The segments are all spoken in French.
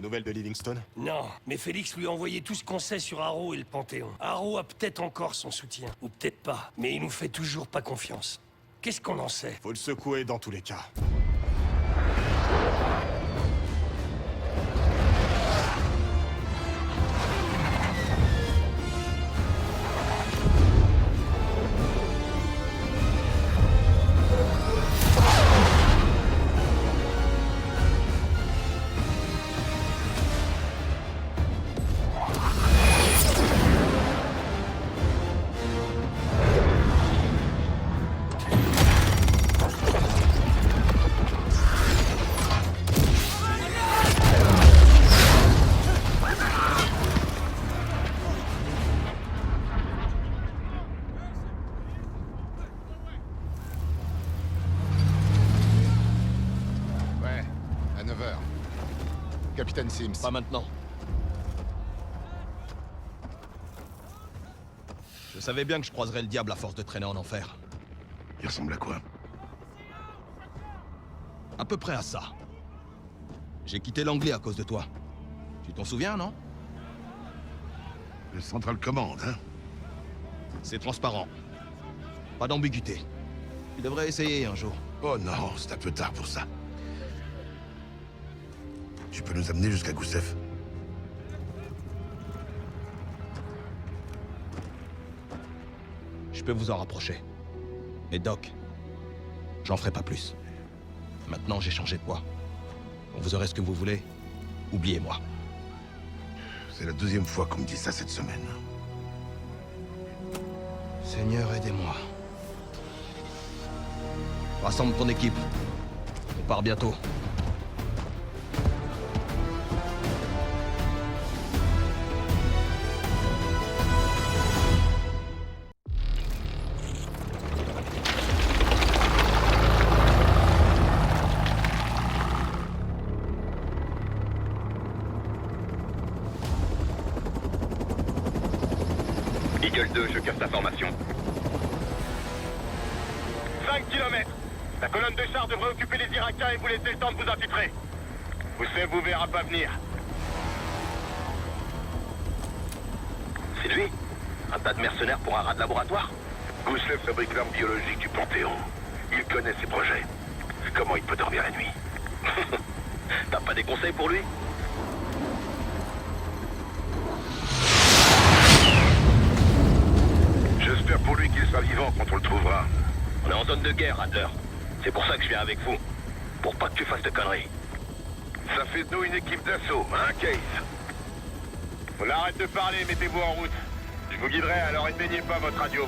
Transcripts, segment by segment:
nouvelles de Livingstone? Non, mais Félix lui a envoyé tout ce qu'on sait sur Harrow et le Panthéon. Harrow a peut-être encore son soutien, ou peut-être pas, mais il nous fait toujours pas confiance. Qu'est-ce qu'on en sait? Faut le secouer dans tous les cas. Capitaine Sims. Pas maintenant. Je savais bien que je croiserais le diable à force de traîner en enfer. Il ressemble à quoi? À peu près à ça. J'ai quitté l'Anglais à cause de toi. Tu t'en souviens, non? Le Central Command, hein? C'est transparent. Pas d'ambiguïté. Tu devrais essayer un jour. Oh non, c'est un peu tard pour ça. Tu peux nous amener jusqu'à Gusev? Je peux vous en rapprocher. Mais Doc, j'en ferai pas plus. Maintenant, j'ai changé de voie. Quand vous aurez ce que vous voulez, oubliez-moi. C'est la deuxième fois qu'on me dit ça cette semaine. Seigneur, aidez-moi. Rassemble ton équipe. On part bientôt. Eagle 2, je capte ta formation. 5 km. La colonne de chars devrait occuper les Irakiens et vous laisser le temps de vous infiltrer. Gusev vous verra pas venir. C'est lui? Un tas de mercenaires pour un rat de laboratoire? Gusev fabrique l'arme biologique du Panthéon. Il connaît ses projets. Comment il peut dormir la nuit? T'as pas des conseils pour lui? J'espère pour lui qu'il sera vivant quand on le trouvera. On est en zone de guerre, Adler. C'est pour ça que je viens avec vous. Pour pas que tu fasses de conneries. Ça fait de nous une équipe d'assaut, hein, Case? On arrête de parler, mettez-vous en route. Je vous guiderai, alors éteignez pas votre radio.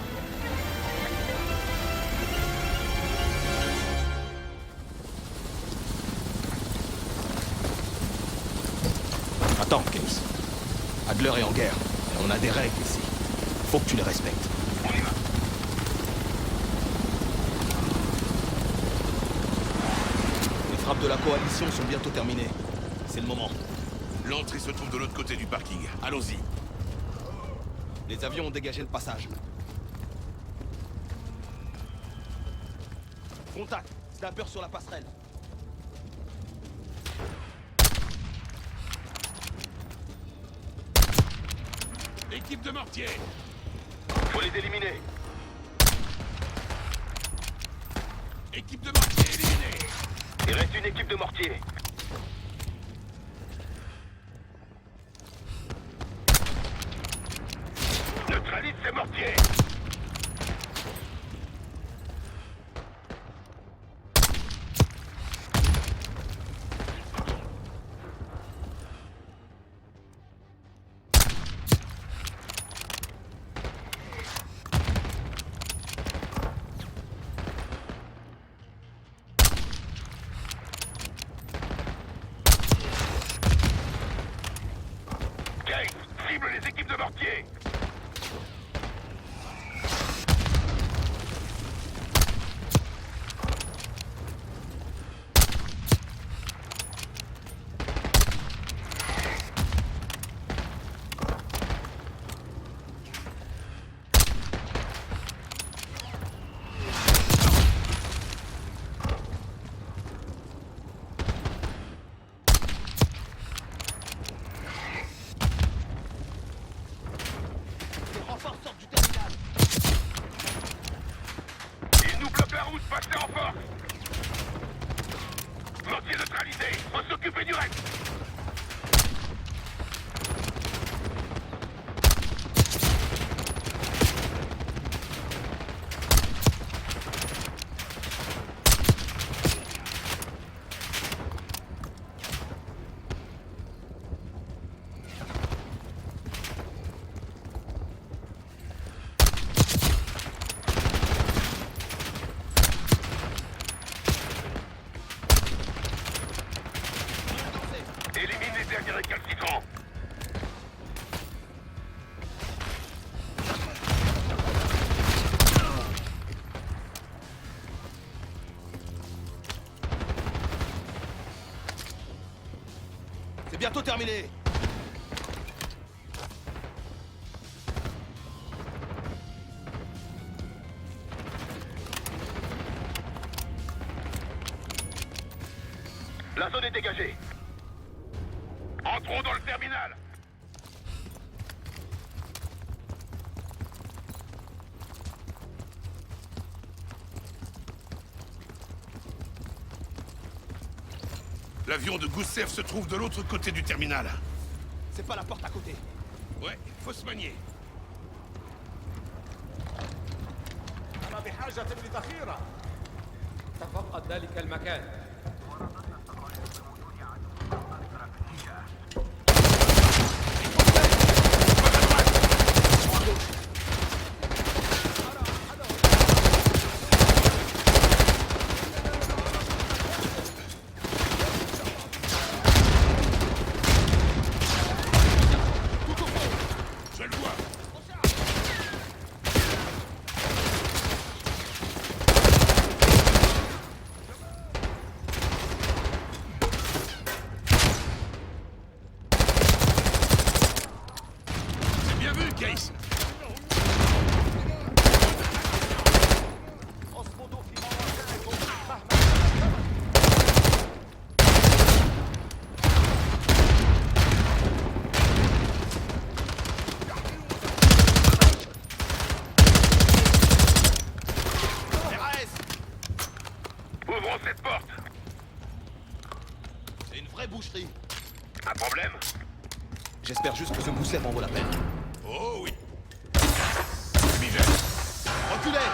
Attends, Case. Adler est en guerre. Et on a des règles ici. Faut que tu les respectes. On y va. Les frappes de la coalition sont bientôt terminées. C'est le moment. L'entrée se trouve de l'autre côté du parking. Allons-y. Les avions ont dégagé le passage. Contact. Sniper sur la passerelle. Équipe de mortier. Faut les éliminer. Équipe de mortier éliminée. Il reste une équipe de mortier. Neutralise ces mortiers. Cible les équipes de mortier. dernier récalcitrant. C'est bientôt terminé. La zone est dégagée. Entrons dans le terminal. L'avion de Goussev se trouve de l'autre côté du terminal. C'est pas la porte à côté. Ouais, faut se manier. أنا بحاجة لذخيرة. تفقد ذلك المكان. Je le vois. C'est bien vu, Case. اصمدوا في مواقعكم مهما Ouvrons cette porte. C'est une vraie boucherie. Un problème? J'espère juste que ce Goussev en vaut la peine. Oh oui. Fumigène. Reculez!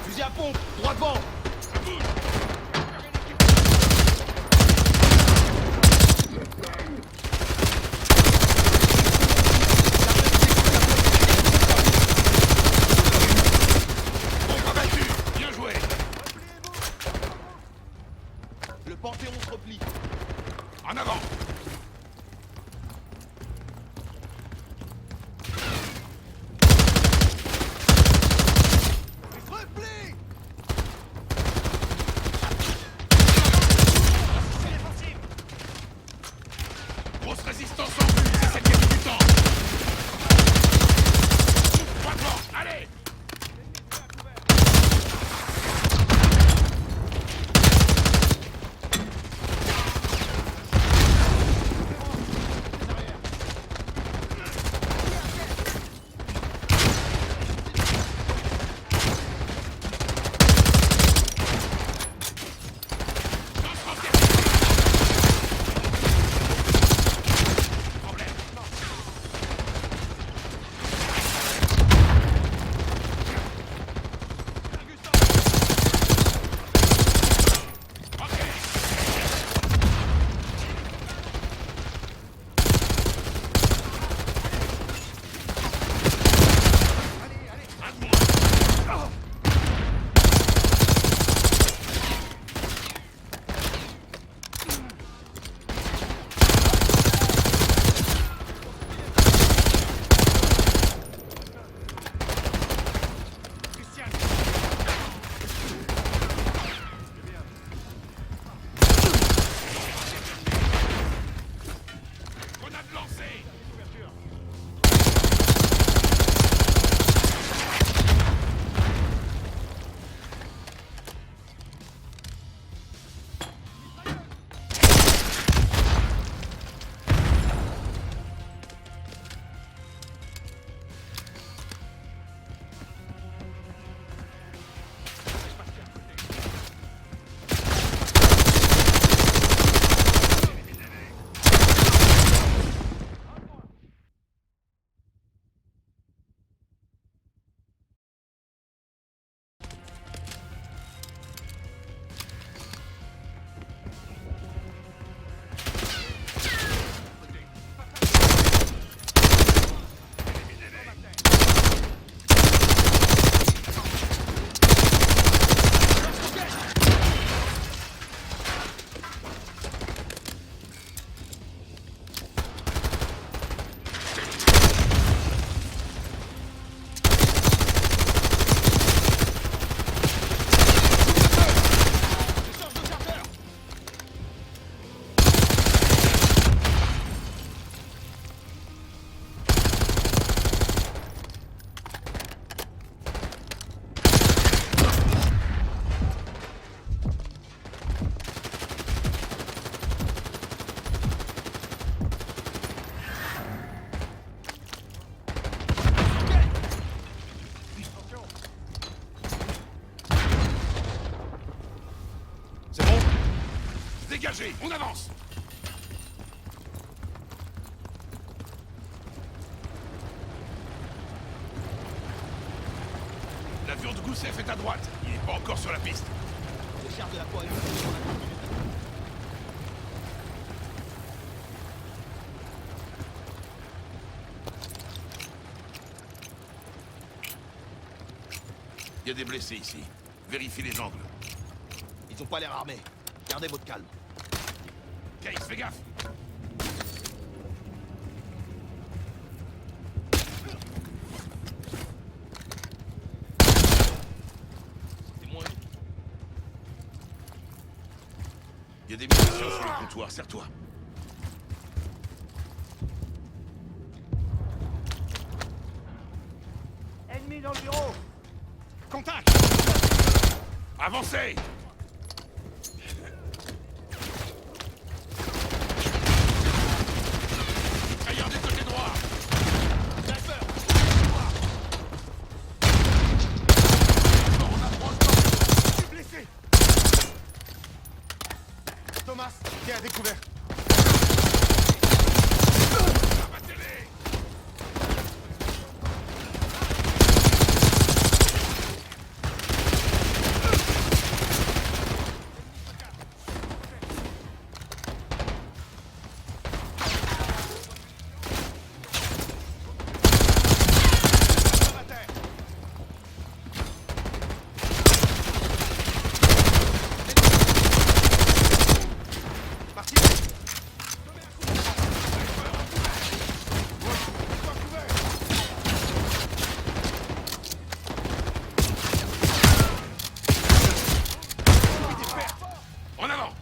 Fusil à pompe, droit devant! Ça bouge. Bombe abattue. Bien joué. Le Panthéon se replie. En avant. Replie! Grosse résistance en vue. C'est ça qui a mis du temps. Droit devant. Allez. Dégagez, on avance. L'avion de Gousseff est à droite. Il n'est pas encore sur la piste. Le char de la poêle. Il y a des blessés ici. Vérifie les angles. Ils ont pas l'air armés. Gardez votre calme. Case, fais gaffe. C'est moins. Il y a des munitions sur le comptoir, serre-toi. Ennemi dans le bureau. Contact! Avancez! Ailleurs du côté droit! Sniper! On approche! Je suis blessé! Thomas, tiens, à découvert. Abattez-les! En avant!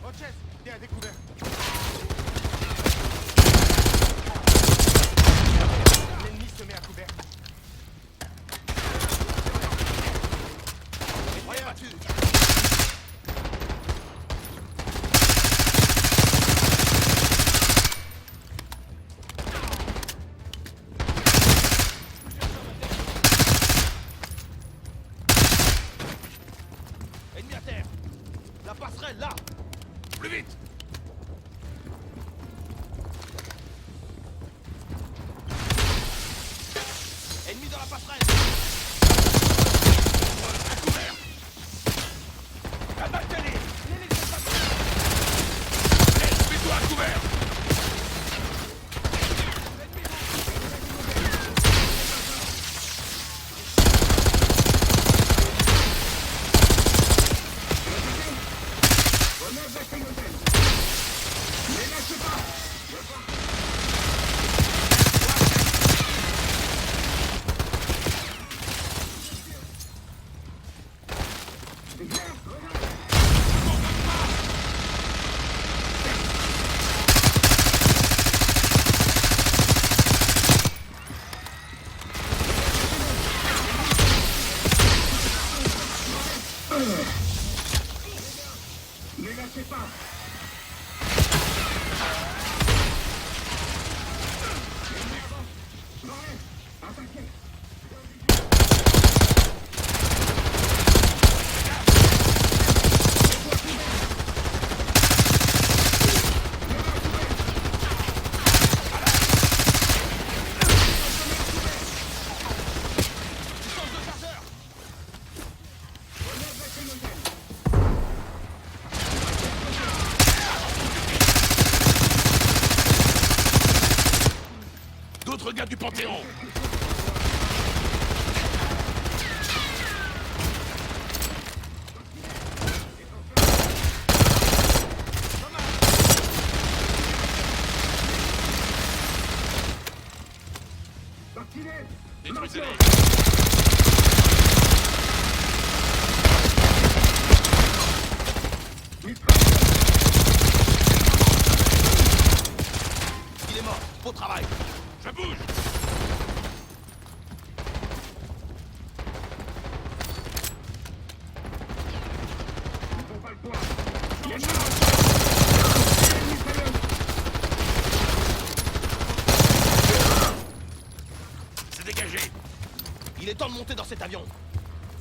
Roches, tiens, à découvert. L'ennemi se met à couvert. Rien battu! Ennemi à terre. La passerelle, là. Plus vite! Ennemi dans la passerelle. À couvert! Abattez-les. Mets-toi à couvert! D'autres gars du Panthéon! Détruisez-les! Il est mort. Beau travail. Je bouge! est temps de monter dans cet avion.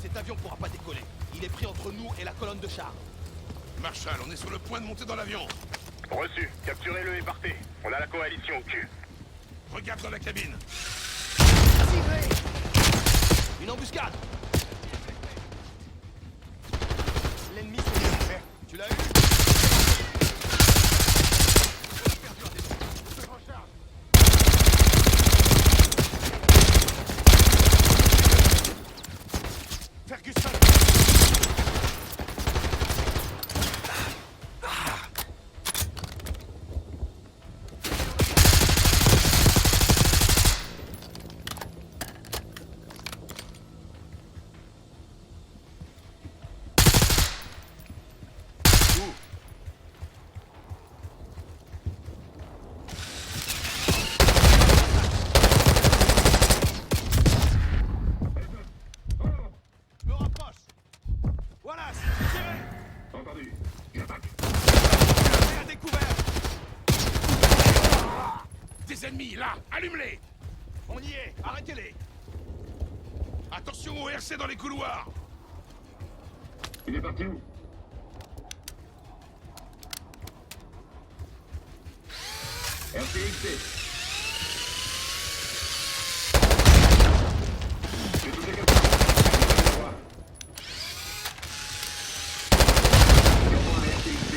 Cet avion pourra pas décoller. Il est pris entre nous et la colonne de chars. Marshall, on est sur le point de monter dans l'avion. Reçu. Capturez-le et partez. On a la coalition au cul. Regarde dans la cabine. Une embuscade. L'ennemi se met à couvert. Tu l'as eu? Ferguson! Me rapproche! Wallace, tirez! Entendu. J'attaque. J'ai à découvert! Des ennemis, là. Allume-les. On y est! Arrêtez-les! Attention au RC dans les couloirs. Il est parti où? RCXD. J'ai touché quelqu'un. Sur un RCXD.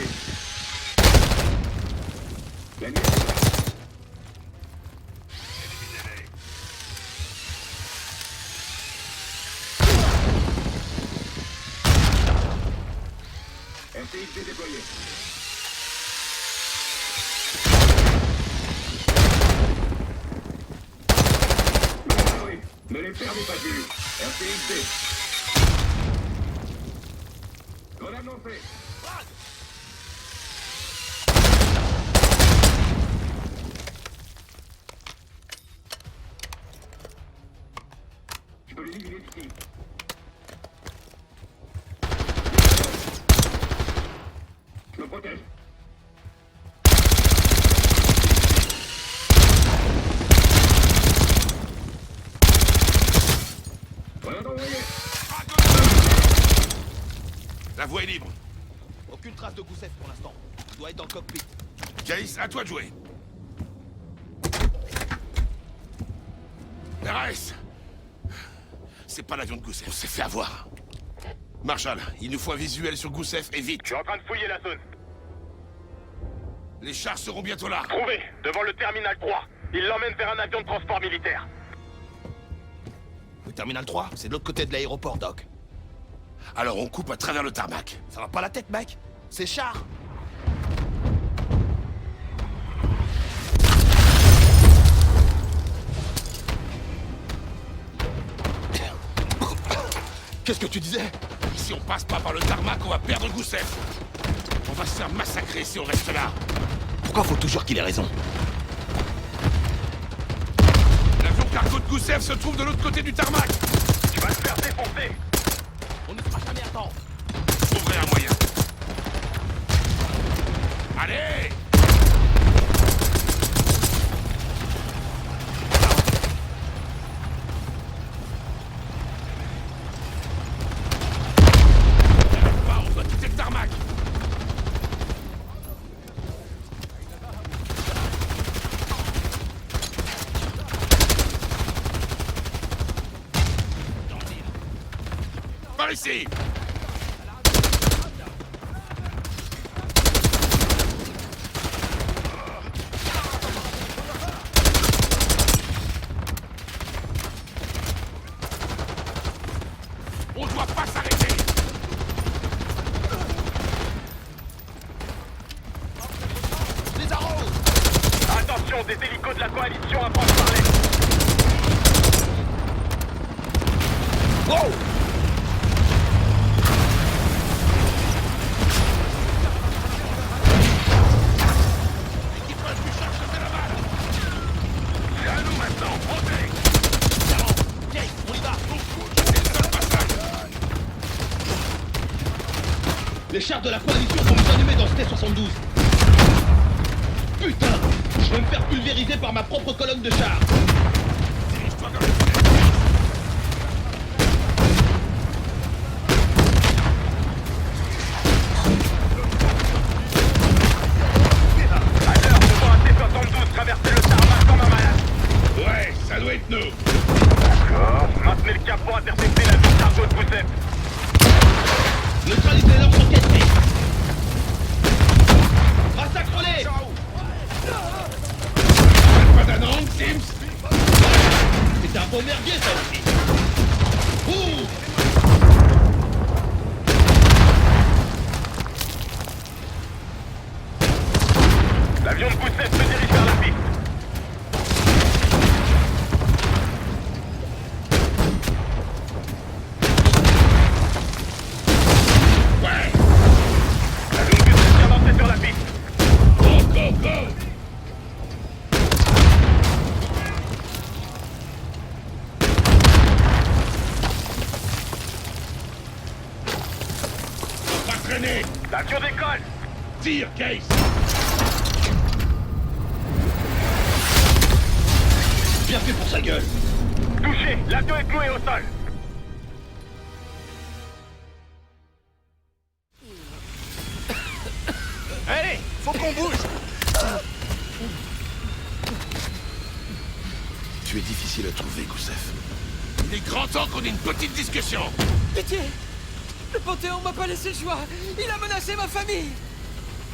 L'ennemi est là. Éliminez-les. RCXD déployé. Oui, ne les perdez pas de vue. RCXD. Grenade lancée. Je peux l'éliminer d'ici. Je me protège. Grenade envoyée. La voie est libre. Aucune trace de Gousseff pour l'instant. Il doit être dans le cockpit. Case, à toi de jouer. RS. C'est pas l'avion de Gousseff, on s'est fait avoir. Marshall, il nous faut un visuel sur Gousseff et vite. Je suis en train de fouiller la zone. Les chars seront bientôt là. Trouvé, devant le terminal 3. Il l'emmène vers un avion de transport militaire. Le terminal 3, c'est de l'autre côté de l'aéroport, Doc. Alors on coupe à travers le tarmac. Ça va pas la tête, mec. C'est char. Qu'est-ce que tu disais? Si on passe pas par le tarmac, on va perdre Gousseff. On va se faire massacrer si on reste là. Pourquoi faut toujours qu'il ait raison? L'avion cargo de Gousseff se trouve de l'autre côté du tarmac. Tu vas te faire défoncer. On ne fera jamais à temps. Je trouverai un moyen. Allez! On doit quitter le tarmac. Par ici! On doit pas s'arrêter! Les arrows! Attention, des hélicos de la coalition approchent par l'est. Wow! L'équipage du char se fait la balle! C'est à nous maintenant, montez! Kate, on y va! C'est le seul passage! Les chars de la coalition vont nous allumer dans ce T-72. Putain! Je vais me faire pulvériser par ma propre colonne de chars. Dirige-toi vers le tunnel! un bon merguez, ça aussi. Ouh! L'avion de Gousset se dirige vers la piste. Ouais! L'avion de Gousset vient d'entrer sur la piste. Go, go, go! Pas traîner! L'avion décolle. Tire, Case! Bien fait pour sa gueule! Touché, l'avion est cloué au sol. Allez, faut qu'on bouge. Tu es difficile à trouver, Goussef. Il est grand temps qu'on ait une petite discussion. Pitié! Le Panthéon m'a pas laissé le choix! Il a menacé ma famille!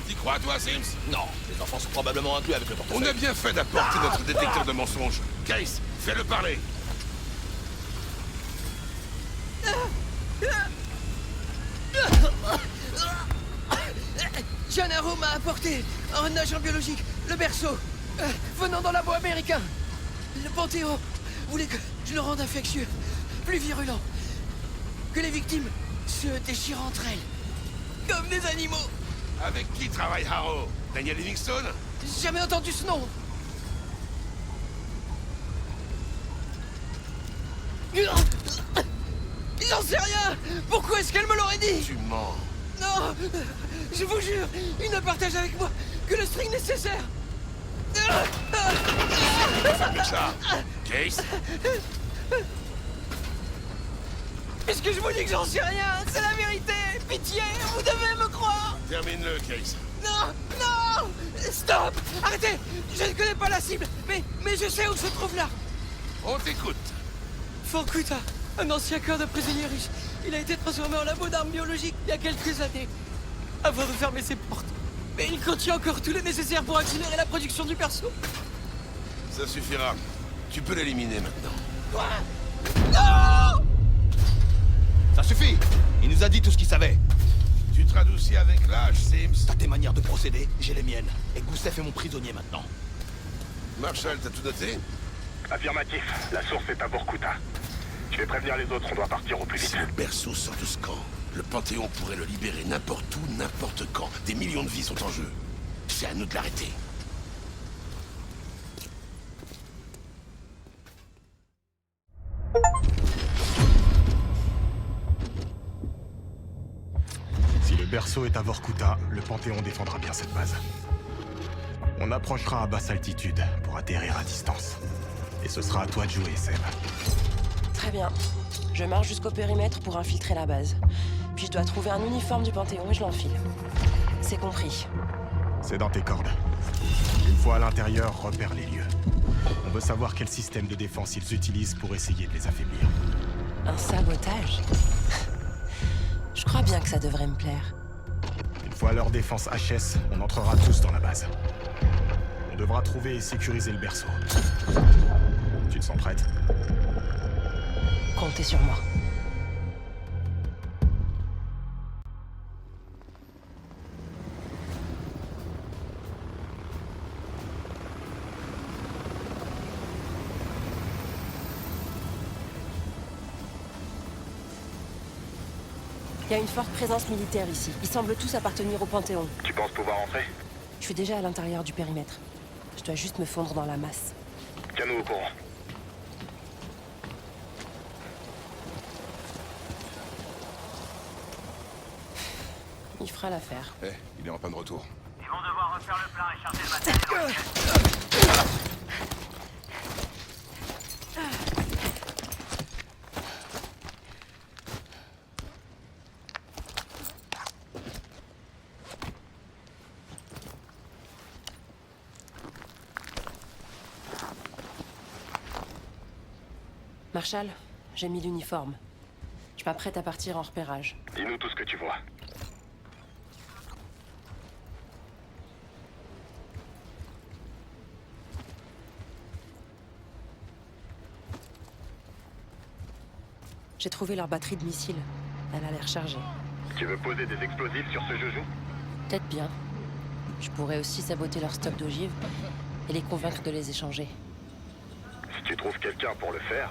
T'y crois, toi, Sims? Non, les enfants sont probablement inclus avec le On portefeuille. a bien fait d'apporter notre détecteur de mensonges. Case, fais-le parler. Gennaro m'a apporté un agent biologique, le berceau, venant d'un labo américain. Le Panthéon voulait que je le rende infectieux, plus virulent, que les victimes se déchirent entre elles, comme des animaux. Avec qui travaille Harrow? Daniel Livingstone? J'ai jamais entendu ce nom. J'en sais rien. Pourquoi est-ce qu'elle me l'aurait dit? Tu mens. Non, je vous jure, il ne partage avec moi que le string nécessaire. Ferme ça. Case? Est-ce que je vous dis que j'en sais rien? C'est la vérité. Pitié, vous devez me croire. Termine-le, Case. Non, non. Stop. Arrêtez. Je ne connais pas la cible, mais je sais où se trouve l'arme. On t'écoute. Vorkuta, un ancien camp de prisonniers russes. Il a été transformé en labo d'armes biologiques il y a quelques années, avant de fermer ses portes. Mais il contient encore tout le nécessaire pour accélérer la production du perso. Ça suffira. Tu peux l'éliminer maintenant. Quoi? Non! Ça suffit. Il nous a dit tout ce qu'il savait. Tu te radoucis avec l'âge, Sims. T'as tes manières de procéder, j'ai les miennes. Et Goussef est mon prisonnier maintenant. Marshall, t'as tout noté? Affirmatif, la source est à Vorkuta. Je vais prévenir les autres, on doit partir au plus vite. Si le berceau sort de ce camp, le Panthéon pourrait le libérer n'importe où, n'importe quand. Des millions de vies sont en jeu. C'est à nous de l'arrêter. Si le berceau est à Vorkuta, le Panthéon défendra bien cette base. On approchera à basse altitude pour atterrir à distance. Et ce sera à toi de jouer, Seb. Très bien. Je marche jusqu'au périmètre pour infiltrer la base. Puis je dois trouver un uniforme du Panthéon et je l'enfile. C'est compris. C'est dans tes cordes. Une fois à l'intérieur, repère les lieux. On veut savoir quel système de défense ils utilisent pour essayer de les affaiblir. Un sabotage? Je crois bien que ça devrait me plaire. Une fois leur défense HS, on entrera tous dans la base. On devra trouver et sécuriser le berceau. Tu te sens prête? Comptez sur moi. Il y a une forte présence militaire ici. Ils semblent tous appartenir au Panthéon. Tu penses pouvoir entrer? Je suis déjà à l'intérieur du périmètre. Je dois juste me fondre dans la masse. Tiens-nous au courant. Il fera l'affaire. Eh, il est en panne de retour. Ils vont devoir refaire le plein et charger le matériel. Marshall, j'ai mis l'uniforme. Je m'apprête à partir en repérage. Dis-nous tout ce que tu vois. J'ai trouvé leur batterie de missiles. Elle a l'air chargée. Tu veux poser des explosifs sur ce joujou? Peut-être bien. Je pourrais aussi saboter leur stock d'ogives et les convaincre de les échanger. Si tu trouves quelqu'un pour le faire,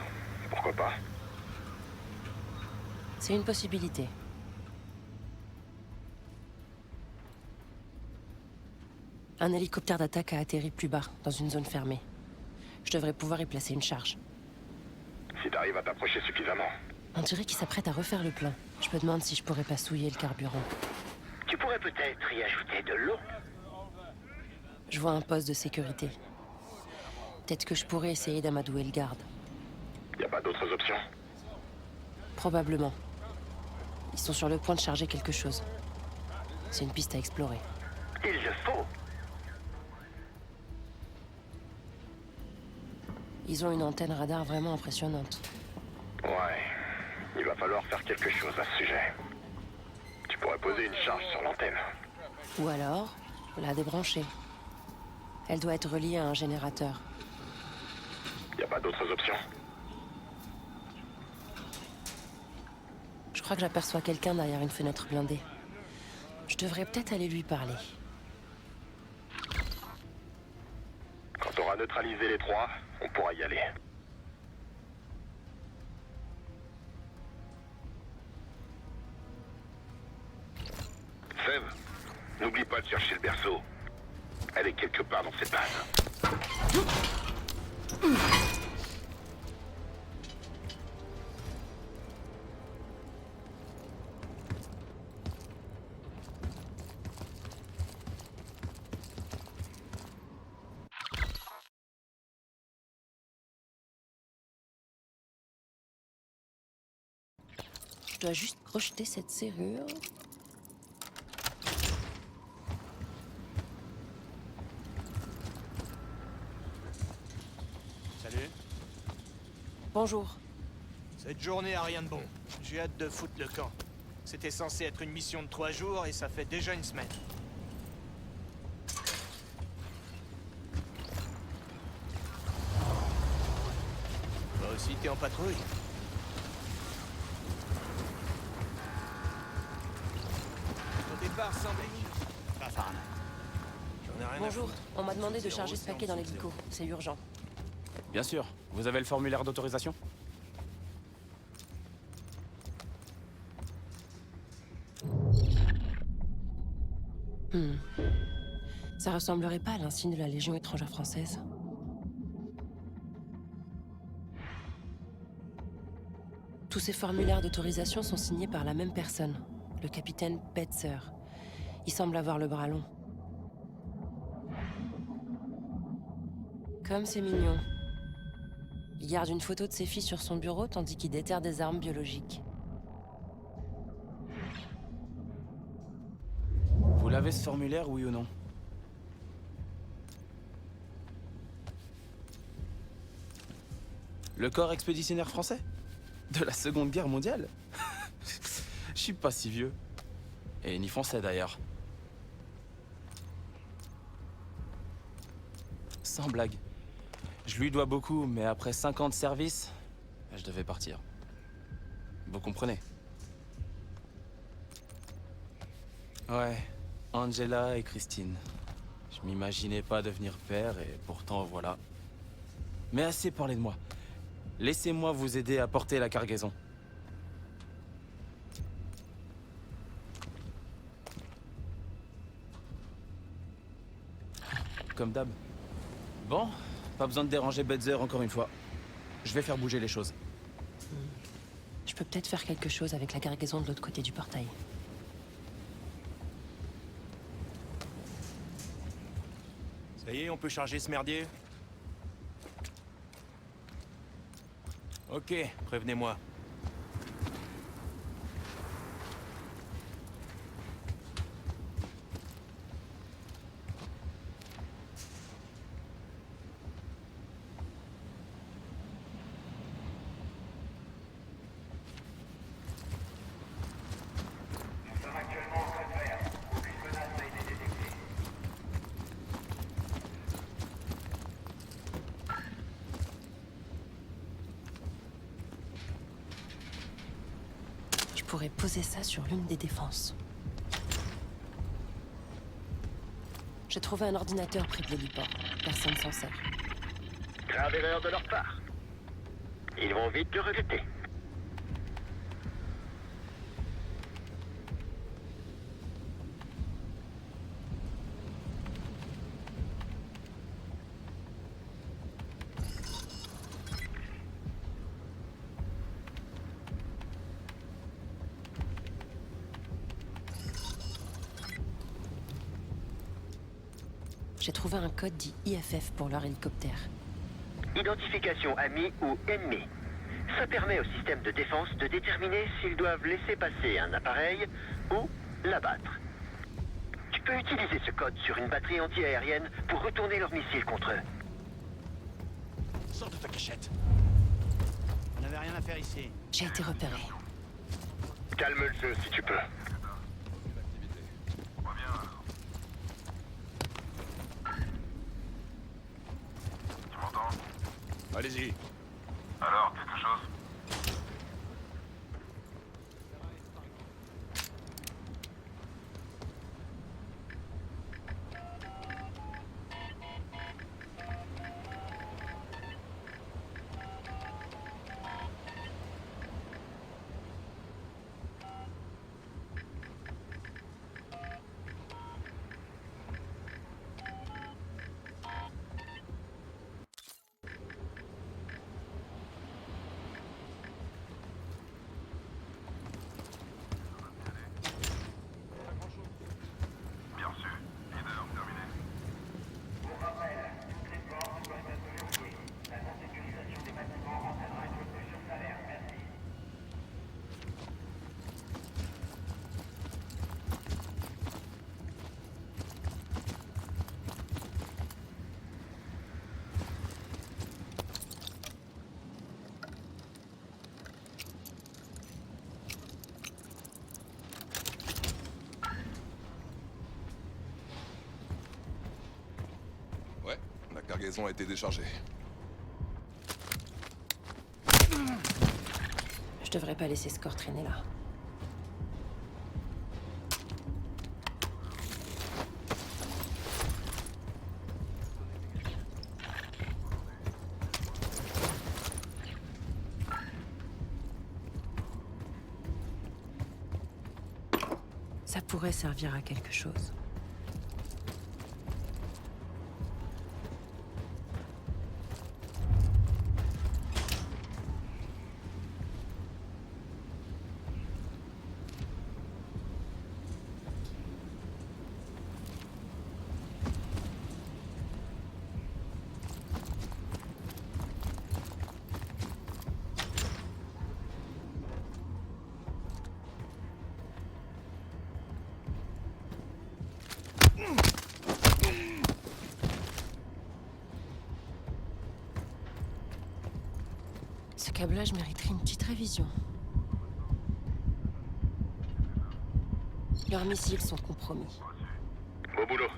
pourquoi pas? C'est une possibilité. Un hélicoptère d'attaque a atterri plus bas, dans une zone fermée. Je devrais pouvoir y placer une charge. Si t'arrives à t'approcher suffisamment. On dirait qu'il s'apprête à refaire le plein. Je me demande si je pourrais pas souiller le carburant. Tu pourrais peut-être y ajouter de l'eau. Je vois un poste de sécurité. Peut-être que je pourrais essayer d'amadouer le garde. Y a pas d'autres options? Probablement. Ils sont sur le point de charger quelque chose. C'est une piste à explorer. Il le faut. Ils ont une antenne radar vraiment impressionnante. Ouais. Il va falloir faire quelque chose à ce sujet. Tu pourrais poser une charge sur l'antenne. Ou alors, la débrancher. Elle doit être reliée à un générateur. Y a pas d'autres options? Je crois que j'aperçois quelqu'un derrière une fenêtre blindée. Je devrais peut-être aller lui parler. Quand t'auras neutralisé les trois, on pourra y aller. Seb, n'oublie pas de chercher le berceau. Elle est quelque part dans cette base. Je dois juste crocheter cette serrure. Salut. Bonjour. Cette journée a rien de bon. J'ai hâte de foutre le camp. C'était censé être une mission de 3 jours et ça fait déjà une semaine. Toi aussi t'es en patrouille? Au départ semblait... Enfin, j'en ai rien à Bonjour. foutre. On m'a demandé de charger ce paquet dans l'hélico. C'est urgent. Bien sûr. Vous avez le formulaire d'autorisation? Ça ressemblerait pas à l'insigne de la Légion étrangère française. Tous ces formulaires d'autorisation sont signés par la même personne, le capitaine Betzer. Il semble avoir le bras long. Comme c'est mignon. Il garde une photo de ses filles sur son bureau tandis qu'il déterre des armes biologiques. Vous l'avez ce formulaire, oui ou non? Le corps expéditionnaire français? De la Seconde Guerre mondiale? Je suis pas si vieux. Et ni français d'ailleurs. Sans blague. Je lui dois beaucoup, mais après 5 ans de service, je devais partir. Vous comprenez? Ouais, Angela et Christine. Je m'imaginais pas devenir père et pourtant voilà. Mais assez parlé de moi. Laissez-moi vous aider à porter la cargaison. Comme d'hab. Bon, pas besoin de déranger Betzer encore une fois. Je vais faire bouger les choses. Je peux peut-être faire quelque chose avec la cargaison de l'autre côté du portail. Ça y est, on peut charger ce merdier? Ok, prévenez-moi. pourrais poser ça sur l'une des défenses. J'ai trouvé un ordinateur près de l'héliport. Personne s'en sert. Grave erreur de leur part. Ils vont vite le regretter. J'ai trouvé un code dit IFF pour leur hélicoptère. Identification ami ou ennemi. Ça permet au système de défense de déterminer s'ils doivent laisser passer un appareil ou l'abattre. Tu peux utiliser ce code sur une batterie anti-aérienne pour retourner leurs missiles contre eux. Sors de ta cachette. On n'avait rien à faire ici. J'ai été repéré. Calme le jeu si tu peux. Allez-y. Alors, quelque chose? Ouais, la cargaison a été déchargée. Je devrais pas laisser ce corps traîner là. Ça pourrait servir à quelque chose. Ce câblage mériterait une petite révision. Leurs missiles sont compromis. Beau boulot.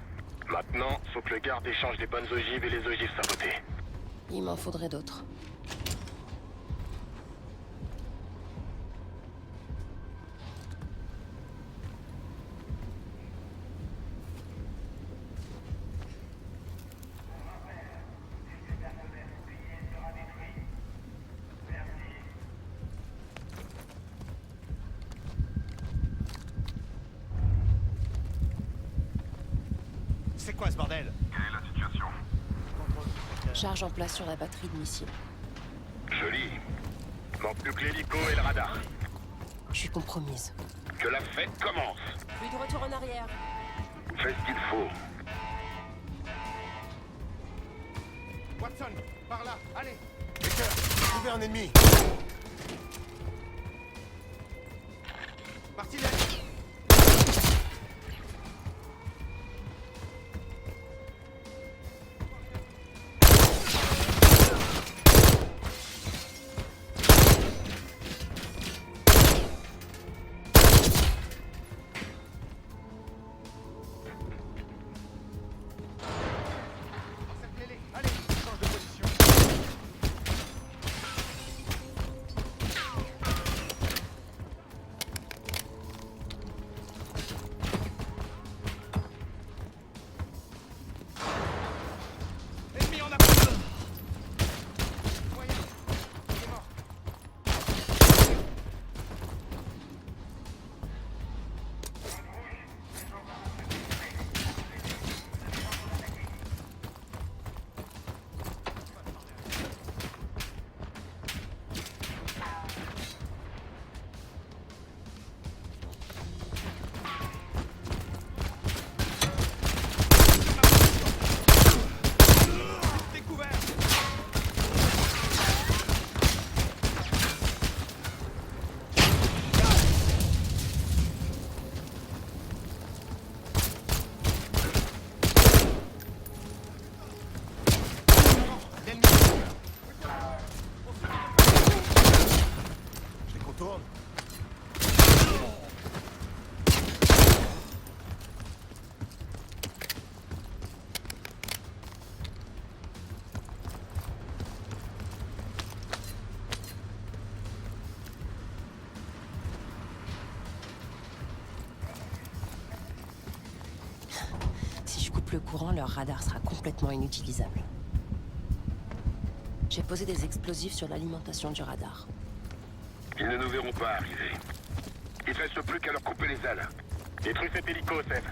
Maintenant, faut que le garde échange les bonnes ogives et les ogives sabotées. Il m'en faudrait d'autres. C'est quoi ce bordel? Quelle est la situation? Charge en place sur la batterie de missiles. Joli. Manque plus que l'hélico et le radar. Je suis compromise. Que la fête commence. Plus de retour en arrière. Fais ce qu'il faut. Watson, par là, allez. Trouvez un ennemi. Martinez. Encerclez-les. Allez, change de position. le courant, leur radar sera complètement inutilisable. J'ai posé des explosifs sur l'alimentation du radar. Ils ne nous verront pas arriver. Il ne reste plus qu'à leur couper les ailes. Détruis cet hélico, Seth.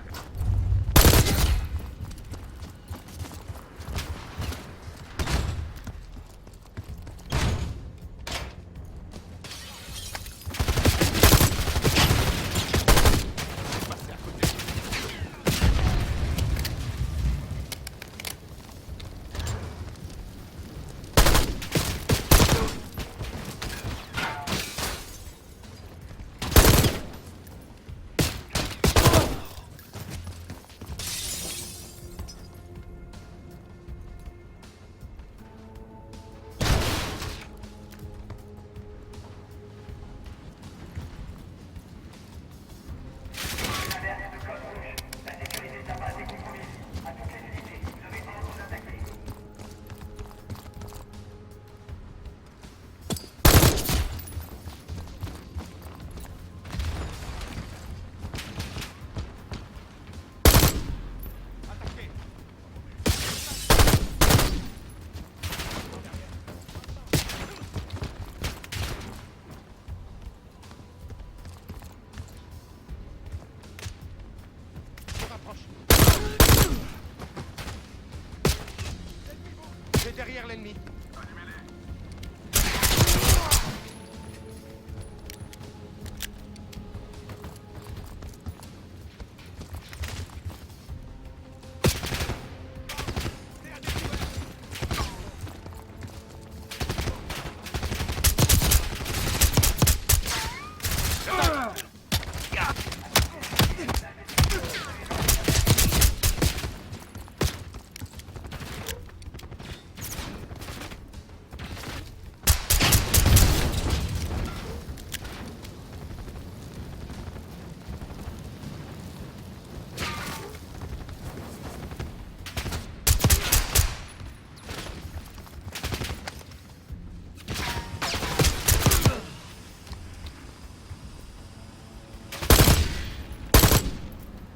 J'ai derrière l'ennemi.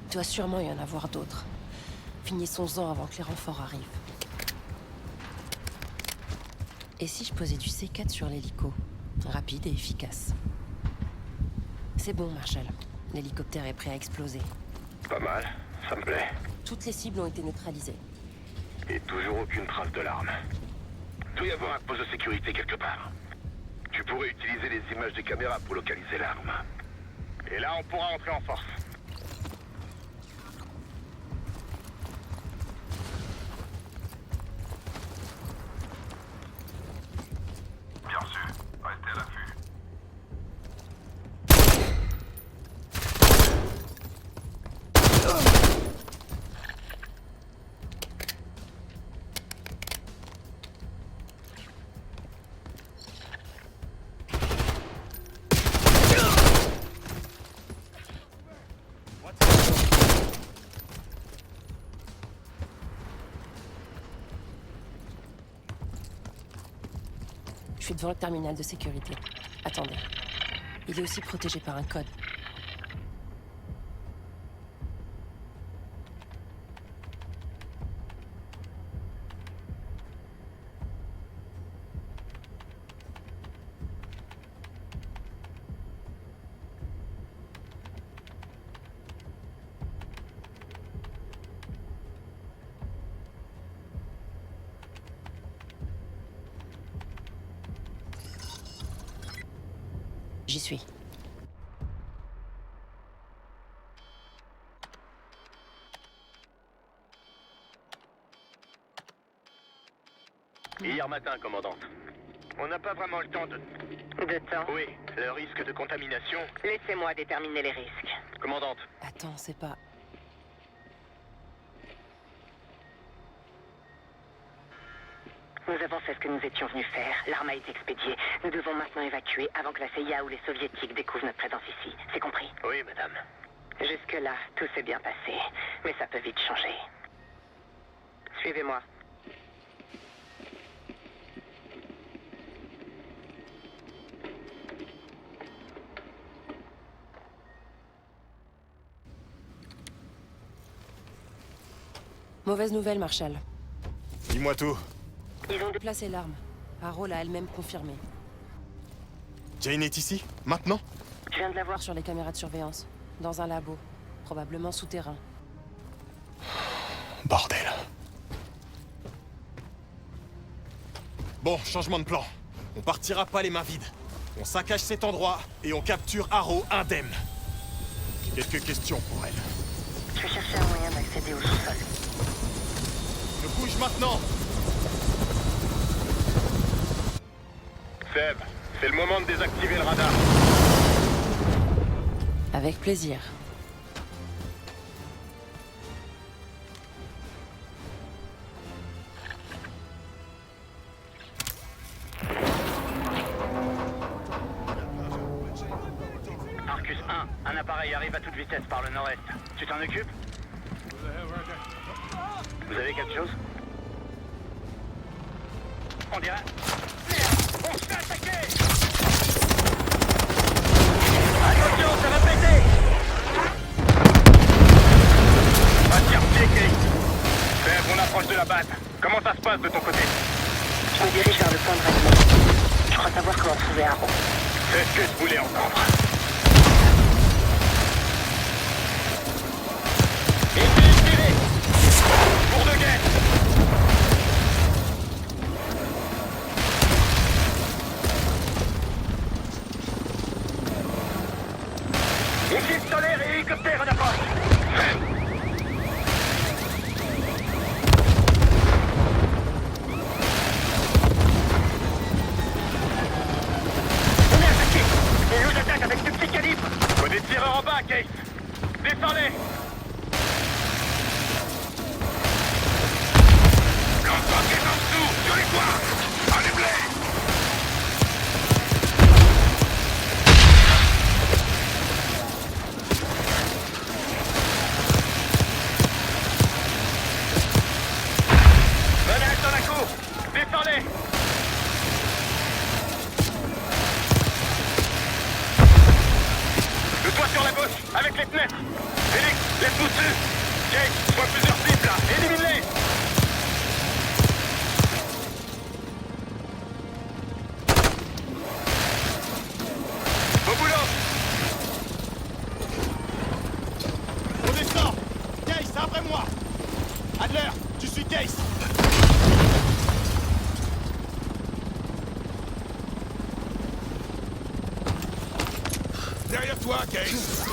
Il doit sûrement y en avoir d'autres. Finissons-en avant que les renforts arrivent. Et si je posais du C4 sur l'hélico? Rapide et efficace. C'est bon, Marshall. L'hélicoptère est prêt à exploser. Pas mal, ça me plaît. Toutes les cibles ont été neutralisées. Et toujours aucune trace de l'arme. Il doit y avoir un poste de sécurité quelque part. Tu pourrais utiliser les images des caméras pour localiser l'arme. Et là, on pourra entrer en force. Bien sûr, restez à l'affût. Je suis devant le terminal de sécurité. Attendez. Il est aussi protégé par un code. J'y suis. Hier matin, commandante. On n'a pas vraiment le temps de... De temps? Oui, le risque de contamination... Laissez-moi déterminer les risques. Commandante. Attends, c'est pas... Nous avons fait ce que nous étions venus faire. L'arme a été expédiée. Nous devons maintenant évacuer avant que la CIA ou les soviétiques découvrent notre présence ici. C'est compris? Oui, madame. Jusque-là, tout s'est bien passé. Mais ça peut vite changer. Suivez-moi. Mauvaise nouvelle, Marshall. Dis-moi tout. Ils ont déplacé l'arme. Harrow l'a elle-même confirmé. Jane est ici? Maintenant? Je viens de la voir sur les caméras de surveillance. Dans un labo. Probablement souterrain. Bordel. Bon, changement de plan. On partira pas les mains vides. On saccage cet endroit et on capture Harrow indemne. J'ai quelques questions pour elle. Je vais chercher un moyen d'accéder au sous-sol. Je bouge maintenant! Seb, c'est le moment de désactiver le radar. Avec plaisir. Arcus 1, un appareil arrive à toute vitesse par le nord-est. Tu t'en occupes? Vous avez quelque chose? On dirait... Merde! On se fait attaquer! Attention, ça va péter! Va tire-pied, Kate! Seb, on approche de la base. Comment ça se passe de ton côté? Je me dirige vers le point de règlement. Je crois savoir comment trouver Harrow. C'est ce que je voulais entendre. Pour de guet! Équipe solaire et hélicoptère en approche! On est attaqué! Ils nous attaquent avec du petit calibre! Faut des tireurs en bas, Case! Descendez! L'ensemble est en dessous, sur les toits! Allez, Blade! Menace dans la cour! Descendez! Le toit sur la gauche, avec les fenêtres! Félix, laisse-nous dessus! Jake, je vois plusieurs cibles là! Élimine-les! Au boulot! On descend! Case, après moi! Adler, tu suis Case! Derrière toi, Case!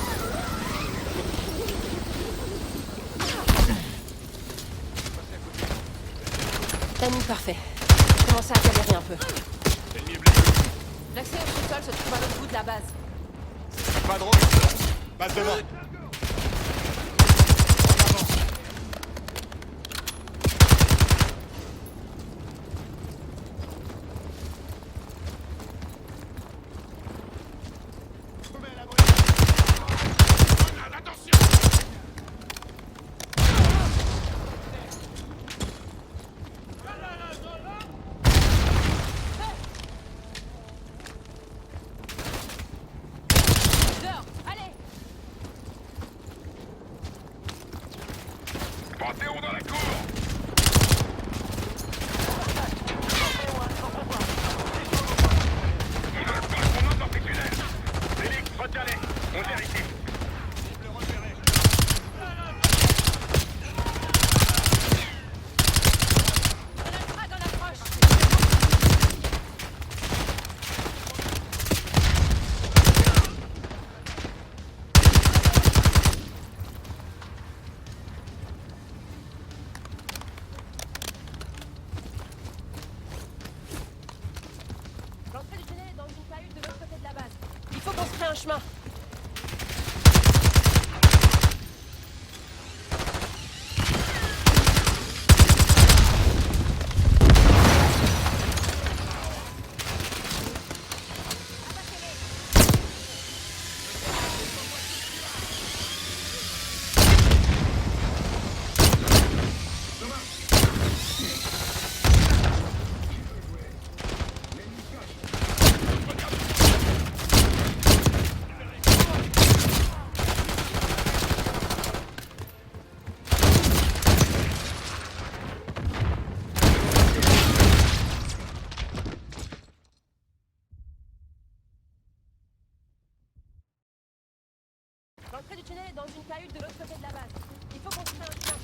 Timing parfait. Je commençais à galérer un peu. L'accès au sous-sol se trouve à l'autre bout de la base. C'est pas drôle. Passe devant. Panthéon dans la cour! Ils veulent pas qu'on entre dans ces tunnels! Félix, retiens-les! On gère ici! L'entrée du tunnel est dans une cahute de l'autre côté de la base. Il faut qu'on se crée un chemin. L'entrée du tunnel est dans une cahute de l'autre côté de la base. Il faut qu'on se fasse un chemin.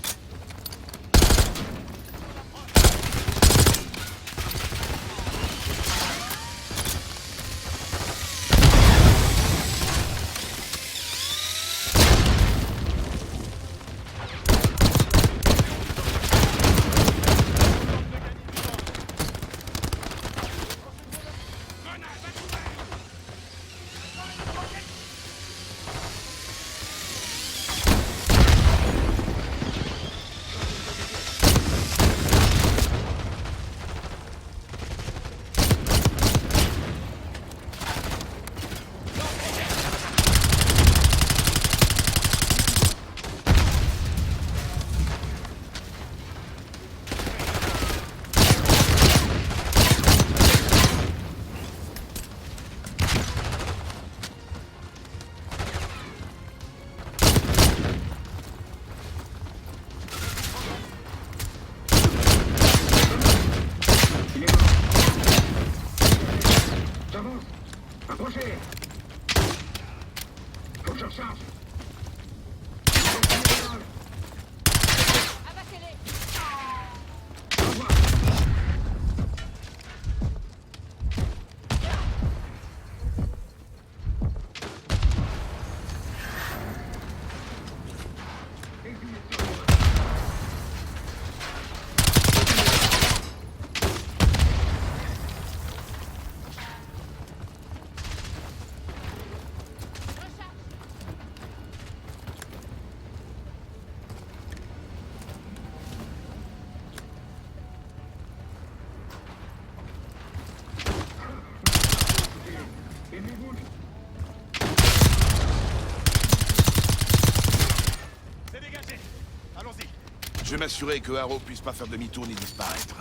Je vais m'assurer que Harrow puisse pas faire demi-tour ni disparaître.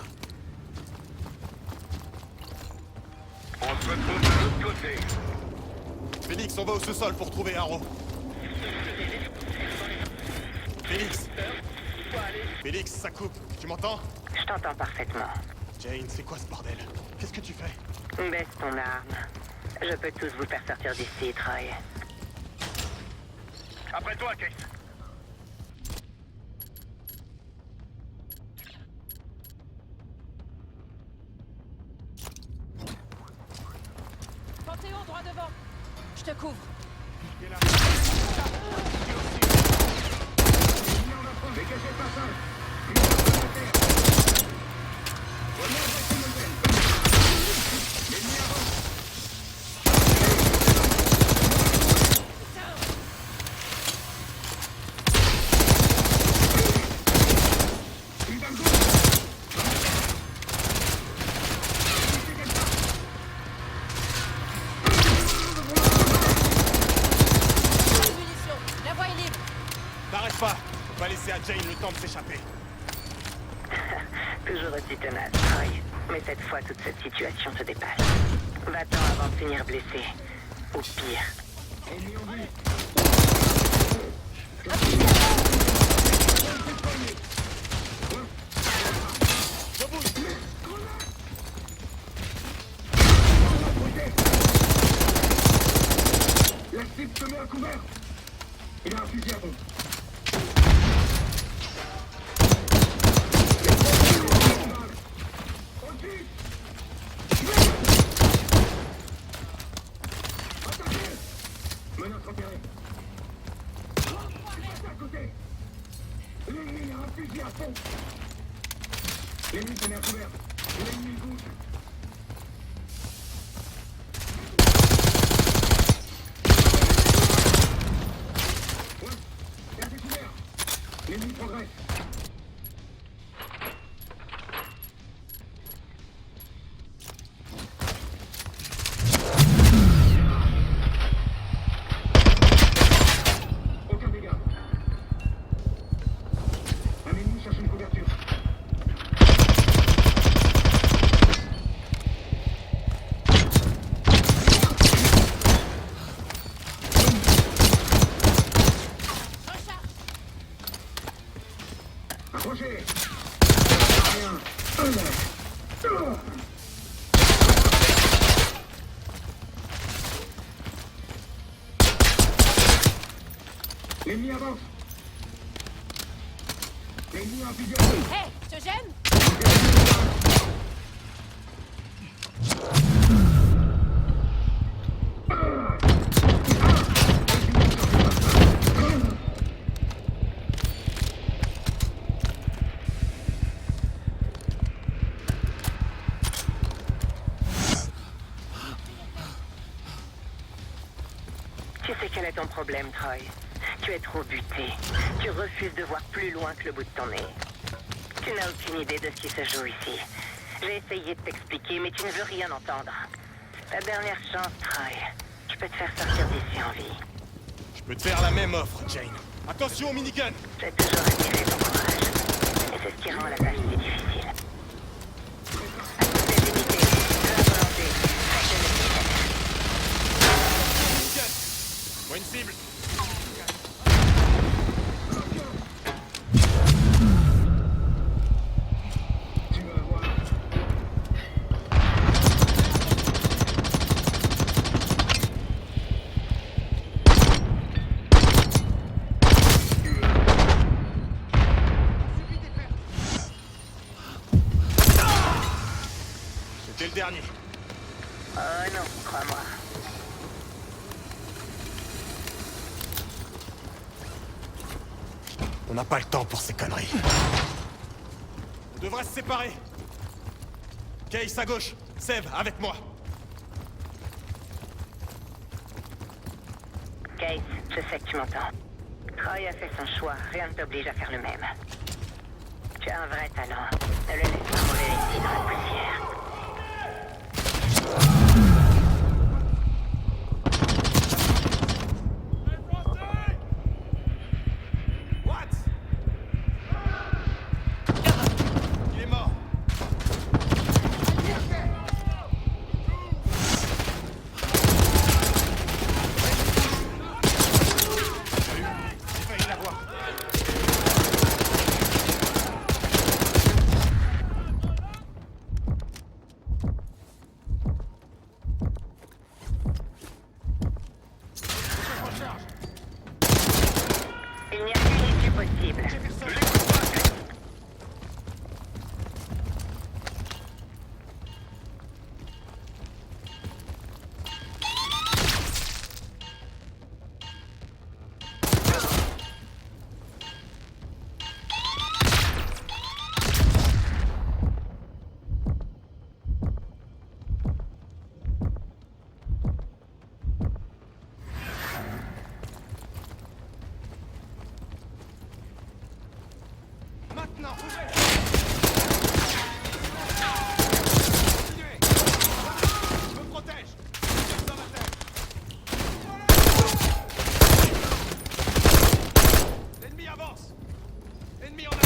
On se retrouve de l'autre côté. Félix, on va au sous-sol pour trouver Harrow. Félix. Félix, ça coupe. Tu m'entends? Je t'entends parfaitement. Jane, c'est quoi ce bordel? Qu'est-ce que tu fais? Baisse ton arme. Je peux tous vous faire sortir d'ici, Troy. Après toi, Case. Panthéon, droit devant. Je te couvre. Dégagez le passage. La voie est libre. T'arrêtes pas. On va laisser à Jane le temps de s'échapper. Toujours aussi tenace, Troy. Mais cette fois, toute cette situation te dépasse. Va-t'en avant de finir blessé. Ou pire. La cible se met à couvert. Il a un fusil à pompe. Menace repérée. À côté. L'ennemi a un fusil à pompe. L'ennemi se met à couvert. L'ennemi bouge. Gardez couvert. L'ennemi progresse. Aucun dégât. Un ennemi cherche une couverture. L'ennemi avance. L'ennemi en fusion. Hé, je te gêne? Tu sais quel est ton problème, Troy? Tu es trop buté. Tu refuses de voir plus loin que le bout de ton nez. Tu n'as aucune idée de ce qui se joue ici. J'ai essayé de t'expliquer, mais tu ne veux rien entendre. Ta dernière chance, Troy. Je peux te faire sortir d'ici en vie. Je peux te faire la même offre, Jane. Attention au minigun! J'ai toujours admiré ton courage. Et c'est ce qui rend la tâche si difficile. À toutes les unités, de la volonté, faites le nécessaire. Minigun! Vois une cible! C'était le dernier. Oh non, crois-moi. On n'a pas le temps pour ces conneries. On devrait se séparer. Case à gauche. Seb, avec moi. Case, je sais que tu m'entends. Troy a fait son choix, rien ne t'oblige à faire le même. Tu as un vrai talent. Ne le laisse pas rouler ici dans la poussière. Il est mort. J'ai failli l'avoir. Il n'y a qu'une issue possible. Maintenant, bougez! Continuez! Je me protège! Dans la tête! L'ennemi avance! L'ennemi en avant!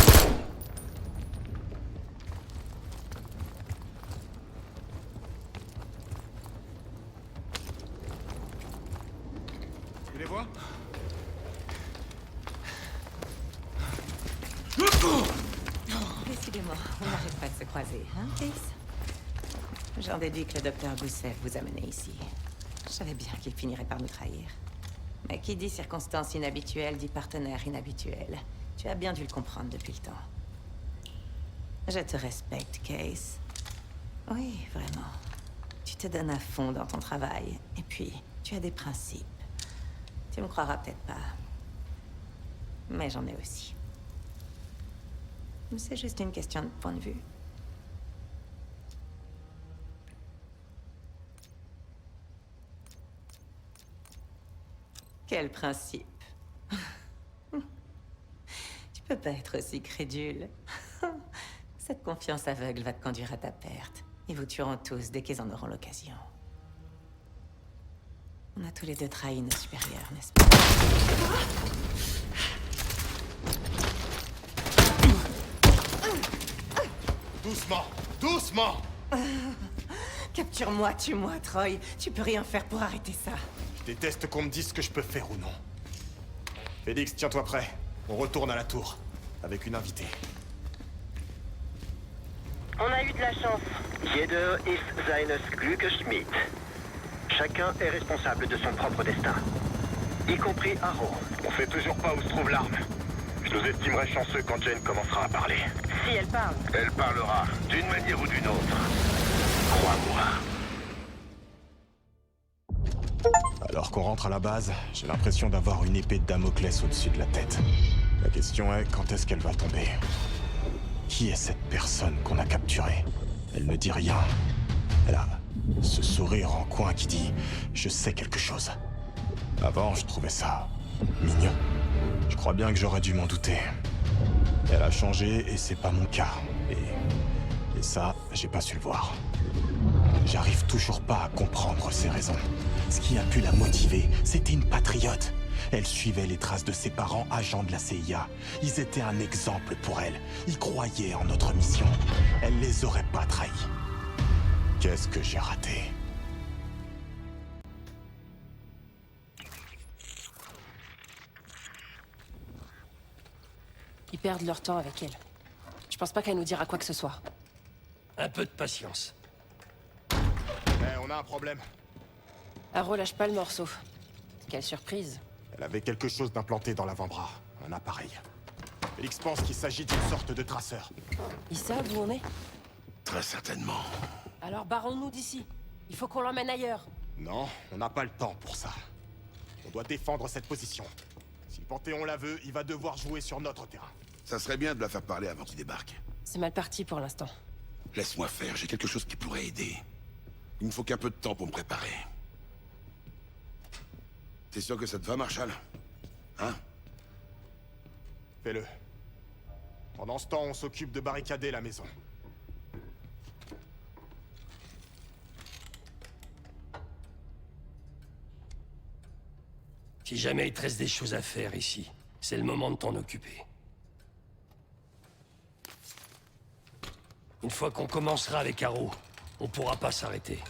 Tu les vois? Décidément, on n'arrête pas de se croiser, hein, Case? J'en déduis que le docteur Gousseff vous a mené ici. Je savais bien qu'il finirait par nous trahir. Mais qui dit circonstance inhabituelle dit partenaire inhabituel. Tu as bien dû le comprendre depuis le temps. Je te respecte, Case. Oui, vraiment. Tu te donnes à fond dans ton travail. Et puis, tu as des principes. Tu me croiras peut-être pas. Mais j'en ai aussi. C'est juste une question de point de vue. Quel principe? Tu peux pas être aussi crédule. Cette confiance aveugle va te conduire à ta perte. Ils vous tueront tous dès qu'ils en auront l'occasion. On a tous les deux trahi nos supérieurs, n'est-ce pas? Doucement! Doucement! Capture-moi, tue-moi, Troy. Tu peux rien faire pour arrêter ça. Je déteste qu'on me dise ce que je peux faire ou non. Félix, tiens-toi prêt. On retourne à la tour. Avec une invitée. On a eu de la chance. Jeder ist seines Glückes Schmied. Chacun est responsable de son propre destin. y compris Arrow. On sait toujours pas où se trouve l'arme. Je nous estimerai chanceux quand Jane commencera à parler. Si elle parle. Elle parlera, d'une manière ou d'une autre. Crois-moi. Alors qu'on rentre à la base, j'ai l'impression d'avoir une épée de Damoclès au-dessus de la tête. La question est, quand est-ce qu'elle va tomber? Qui est cette personne qu'on a capturée? Elle ne dit rien. Elle a ce sourire en coin qui dit « Je sais quelque chose ». Avant, je trouvais ça mignon. Je crois bien que j'aurais dû m'en douter. Elle a changé et c'est pas mon cas. Et ça, j'ai pas su le voir. J'arrive toujours pas à comprendre ses raisons. Ce qui a pu la motiver, c'était une patriote. Elle suivait les traces de ses parents agents de la CIA. Ils étaient un exemple pour elle. Ils croyaient en notre mission. Elle les aurait pas trahis. Qu'est-ce que j'ai raté? Ils perdent leur temps avec elle. Je pense pas qu'elle nous dira quoi que ce soit. Un peu de patience. On a un problème. Arrow lâche pas le morceau. Quelle surprise. Elle avait quelque chose d'implanté dans l'avant-bras. Un appareil. Félix pense qu'il s'agit d'une sorte de traceur. Ils savent où on est? Très certainement. Alors barrons-nous d'ici. Il faut qu'on l'emmène ailleurs. Non, on n'a pas le temps pour ça. On doit défendre cette position. Si le Panthéon la veut, il va devoir jouer sur notre terrain. Ça serait bien de la faire parler avant qu'il débarque. C'est mal parti pour l'instant. Laisse-moi faire, j'ai quelque chose qui pourrait aider. Il me faut qu'un peu de temps pour me préparer. T'es sûr que ça te va, Marshall? Hein? Fais-le. Pendant ce temps, on s'occupe de barricader la maison. Si jamais il te reste des choses à faire ici, c'est le moment de t'en occuper. Une fois qu'on commencera avec Arrow, on pourra pas s'arrêter.